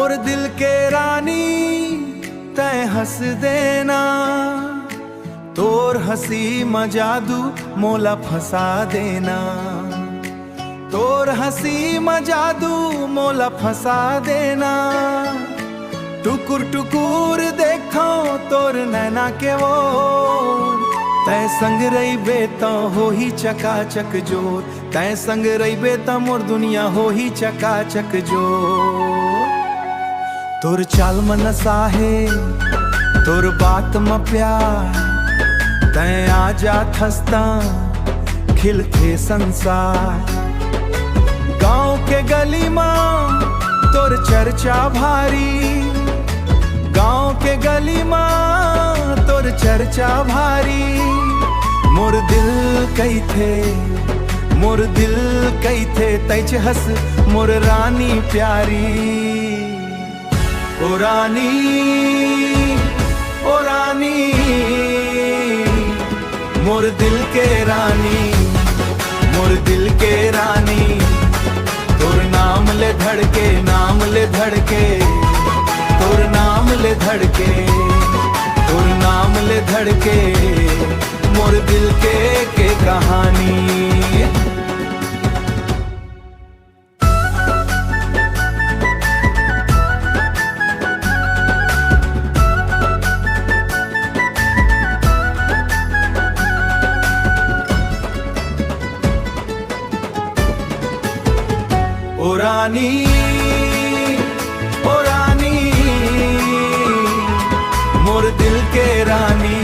मोर दिल के रानी तै हंस देना, तोर हंसी म जादू मोला फंसा देना। तोर हंसी म जादू मोला फंसा देना। टुकुर टुकुर देखो तोर नैना के ओर, तै संग रहिबे तो हो ही चकाचक जोर। तै संग रहिबे तो मोर दुनिया हो ही चकाचक जोर। तोर चाल म नशा है, तोर बात म प्यार, तै आ जात हंसता खिलते संसार। गाँव के गली माँ तोर चर्चा भारी, गाँव के गली माँ तोर चर्चा भारी। मोर दिल कही थे, मोर दिल कही थे, तैच हंस मोर रानी प्यारी। ओ रानी, ओ रानी, मोर दिल के रानी, मोर दिल के रानी। तोर नाम ले धड़के, नाम ले धड़के, तोर नाम ले धड़के, तोर नाम ले धड़के, मोर दिल के कहानी। ओ रानी, ओ रानी, मोर दिल के रानी,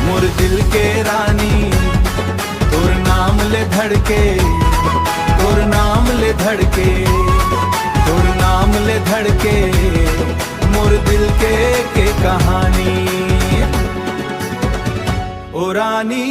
मोर दिल के रानी। तोर नाम ले धड़के, तोर नाम ले धड़के, तोर नाम ले धड़के, मोर दिल के कहानी। ओ रानी।